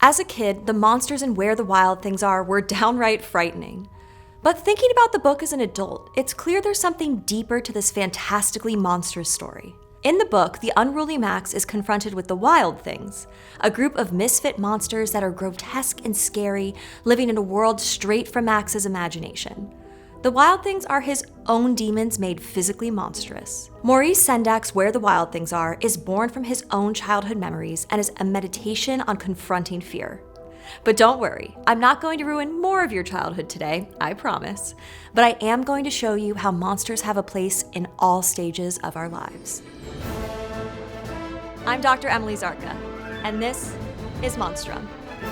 As a kid, the monsters in Where the Wild Things Are were downright frightening. But thinking about the book as an adult, it's clear there's something deeper to this fantastically monstrous story. In the book, the unruly Max is confronted with the Wild Things, a group of misfit monsters that are grotesque and scary, living in a world straight from Max's imagination. The Wild Things are his own demons made physically monstrous. Maurice Sendak's Where the Wild Things Are is born from his own childhood memories and is a meditation on confronting fear. But don't worry, I'm not going to ruin more of your childhood today, I promise. But I am going to show you how monsters have a place in all stages of our lives. I'm Dr. Emily Zarka, and this is Monstrum.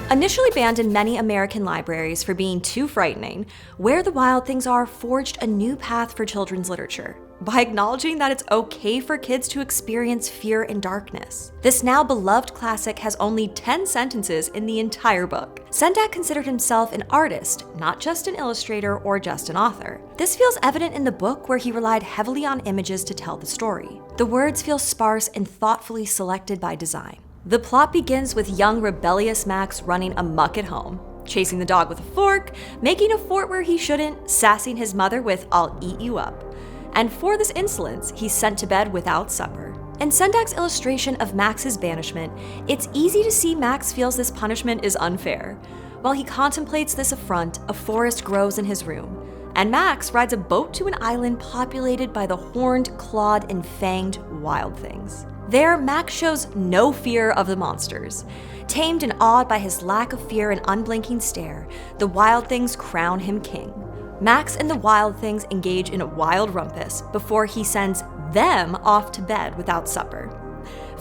Initially banned in many American libraries for being too frightening, Where the Wild Things Are forged a new path for children's literature by acknowledging that it's okay for kids to experience fear and darkness. This now beloved classic has only 10 sentences in the entire book. Sendak considered himself an artist, not just an illustrator or just an author. This feels evident in the book, where he relied heavily on images to tell the story. The words feel sparse and thoughtfully selected by design. The plot begins with young rebellious Max running amok at home, chasing the dog with a fork, making a fort where he shouldn't, sassing his mother with "I'll eat you up." And for this insolence, he's sent to bed without supper. In Sendak's illustration of Max's banishment, it's easy to see Max feels this punishment is unfair. While he contemplates this affront, a forest grows in his room, and Max rides a boat to an island populated by the horned, clawed, and fanged wild things. There, Max shows no fear of the monsters. Tamed and awed by his lack of fear and unblinking stare, the wild things crown him king. Max and the wild things engage in a wild rumpus before he sends them off to bed without supper.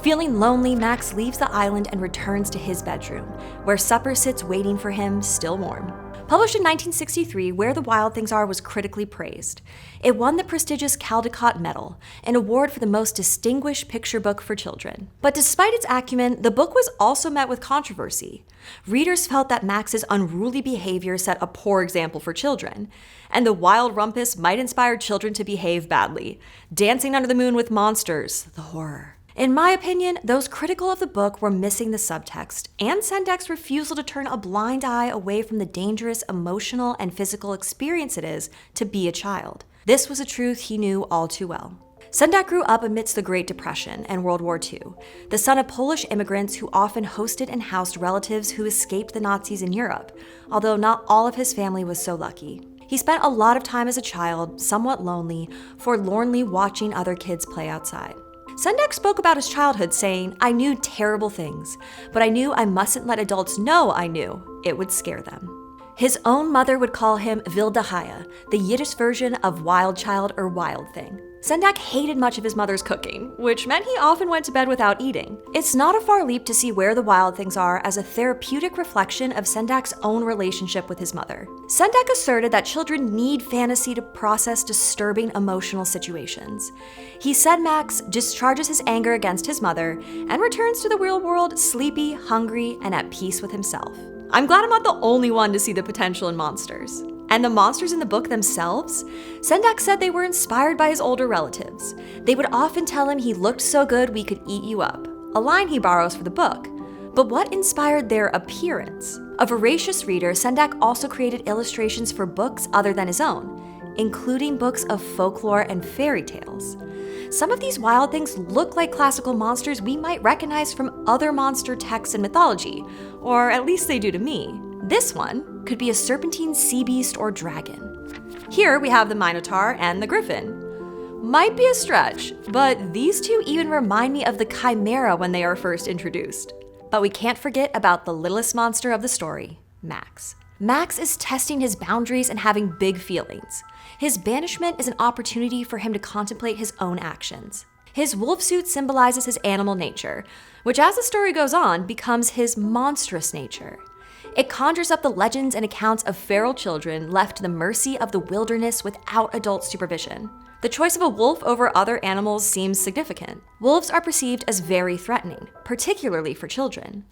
Feeling lonely, Max leaves the island and returns to his bedroom, where supper sits waiting for him, still warm. Published in 1963, Where the Wild Things Are was critically praised. It won the prestigious Caldecott Medal, an award for the most distinguished picture book for children. But despite its acumen, the book was also met with controversy. Readers felt that Max's unruly behavior set a poor example for children, and the wild rumpus might inspire children to behave badly, dancing under the moon with monsters, the horror. In my opinion, those critical of the book were missing the subtext and Sendak's refusal to turn a blind eye away from the dangerous emotional and physical experience it is to be a child. This was a truth he knew all too well. Sendak grew up amidst the Great Depression and World War II, the son of Polish immigrants who often hosted and housed relatives who escaped the Nazis in Europe, although not all of his family was so lucky. He spent a lot of time as a child, somewhat lonely, forlornly watching other kids play outside. Sendak spoke about his childhood saying, "I knew terrible things, but I knew I mustn't let adults know I knew. It would scare them." His own mother would call him Wilde Haie, the Yiddish version of wild child or wild thing. Sendak hated much of his mother's cooking, which meant he often went to bed without eating. It's not a far leap to see Where the Wild Things Are as a therapeutic reflection of Sendak's own relationship with his mother. Sendak asserted that children need fantasy to process disturbing emotional situations. He said Max discharges his anger against his mother and returns to the real world sleepy, hungry, and at peace with himself. I'm glad I'm not the only one to see the potential in monsters. And the monsters in the book themselves? Sendak said they were inspired by his older relatives. They would often tell him he looked so good we could eat you up, a line he borrows for the book. But what inspired their appearance? A voracious reader, Sendak also created illustrations for books other than his own, including books of folklore and fairy tales. Some of these wild things look like classical monsters we might recognize from other monster texts and mythology, or at least they do to me. This one could be a serpentine sea beast or dragon. Here we have the Minotaur and the Griffin. Might be a stretch, but these two even remind me of the Chimera when they are first introduced. But we can't forget about the littlest monster of the story, Max. Max is testing his boundaries and having big feelings. His banishment is an opportunity for him to contemplate his own actions. His wolf suit symbolizes his animal nature, which as the story goes on becomes his monstrous nature. It conjures up the legends and accounts of feral children left to the mercy of the wilderness without adult supervision. The choice of a wolf over other animals seems significant. Wolves are perceived as very threatening, particularly for children.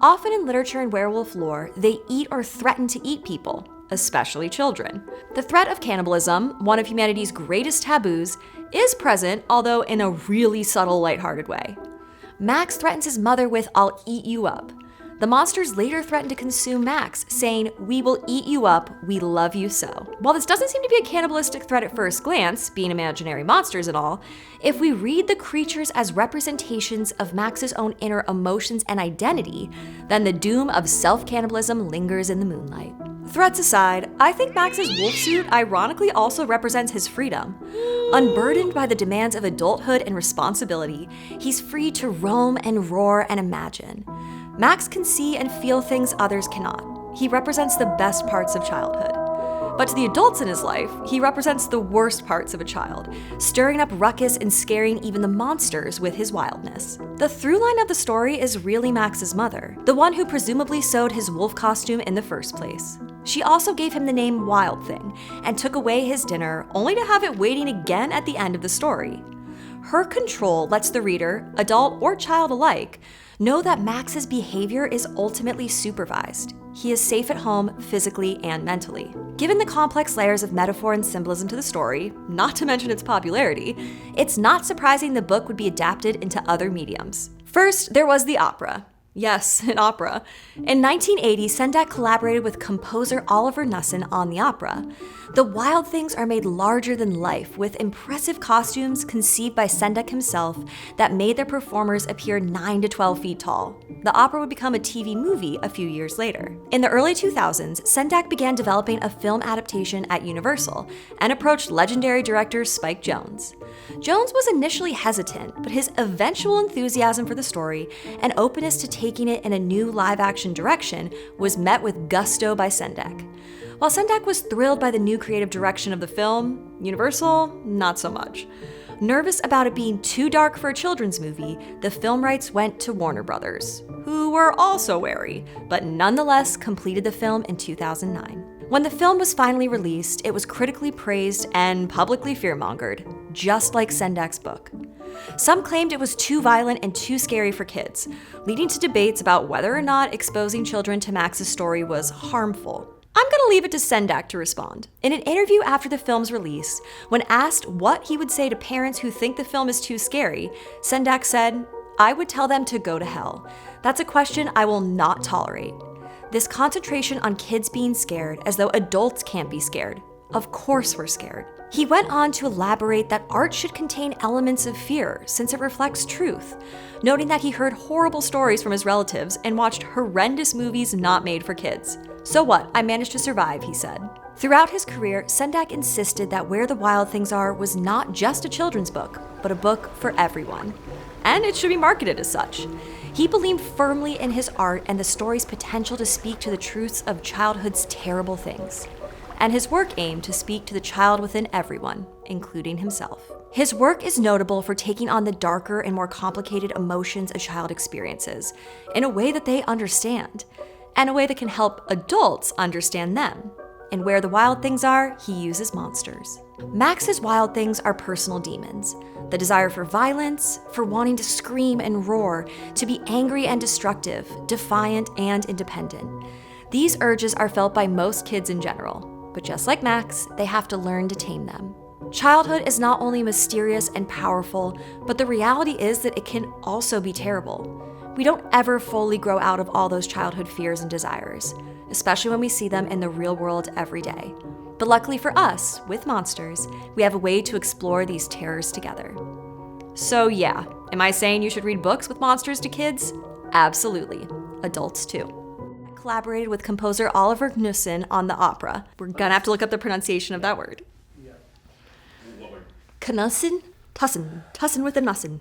Often in literature and werewolf lore, they eat or threaten to eat people, especially children. The threat of cannibalism, one of humanity's greatest taboos, is present, although in a really subtle, lighthearted way. Max threatens his mother with "I'll eat you up." The monsters later threaten to consume Max, saying, "We will eat you up, we love you so." While this doesn't seem to be a cannibalistic threat at first glance, being imaginary monsters and all, if we read the creatures as representations of Max's own inner emotions and identity, then the doom of self-cannibalism lingers in the moonlight. Threats aside, I think Max's wolf suit ironically also represents his freedom. Unburdened by the demands of adulthood and responsibility, he's free to roam and roar and imagine. Max can see and feel things others cannot. He represents the best parts of childhood. But to the adults in his life, he represents the worst parts of a child, stirring up ruckus and scaring even the monsters with his wildness. The through line of the story is really Max's mother, the one who presumably sewed his wolf costume in the first place. She also gave him the name Wild Thing and took away his dinner, only to have it waiting again at the end of the story. Her control lets the reader, adult or child alike, know that Max's behavior is ultimately supervised. He is safe at home physically and mentally. Given the complex layers of metaphor and symbolism to the story, not to mention its popularity, it's not surprising the book would be adapted into other mediums. First, there was the opera. Yes, an opera. In 1980, Sendak collaborated with composer Oliver Knussen on the opera. The wild things are made larger than life, with impressive costumes conceived by Sendak himself that made their performers appear 9 to 12 feet tall. The opera would become a TV movie a few years later. In the early 2000s, Sendak began developing a film adaptation at Universal and approached legendary director Spike Jonze. Jonze was initially hesitant, but his eventual enthusiasm for the story and openness to taking it in a new live-action direction was met with gusto by Sendak. While Sendak was thrilled by the new creative direction of the film, Universal, not so much. Nervous about it being too dark for a children's movie, the film rights went to Warner Brothers, who were also wary, but nonetheless completed the film in 2009. When the film was finally released, it was critically praised and publicly fearmongered, just like Sendak's book. Some claimed it was too violent and too scary for kids, leading to debates about whether or not exposing children to Max's story was harmful. I'm gonna leave it to Sendak to respond. In an interview after the film's release, when asked what he would say to parents who think the film is too scary, Sendak said, "I would tell them to go to hell. That's a question I will not tolerate." This concentration on kids being scared as though adults can't be scared. Of course we're scared. He went on to elaborate that art should contain elements of fear since it reflects truth, noting that he heard horrible stories from his relatives and watched horrendous movies not made for kids. "So what? I managed to survive," he said. Throughout his career, Sendak insisted that Where the Wild Things Are was not just a children's book, but a book for everyone. And it should be marketed as such. He believed firmly in his art and the story's potential to speak to the truths of childhood's terrible things. And his work aimed to speak to the child within everyone, including himself. His work is notable for taking on the darker and more complicated emotions a child experiences in a way that they understand, and a way that can help adults understand them. And Where the Wild Things Are, he uses monsters. Max's wild things are personal demons. The desire for violence, for wanting to scream and roar, to be angry and destructive, defiant and independent. These urges are felt by most kids in general, but just like Max, they have to learn to tame them. Childhood is not only mysterious and powerful, but the reality is that it can also be terrible. We don't ever fully grow out of all those childhood fears and desires, especially when we see them in the real world every day. But luckily for us, with Monsters, we have a way to explore these terrors together. So yeah, am I saying you should read books with monsters to kids? Absolutely. Adults too. I collaborated with composer Oliver Knussen on the opera. We're gonna have to look up the pronunciation of that word. Yeah. What word? Knussen? Tussen with a Knussen.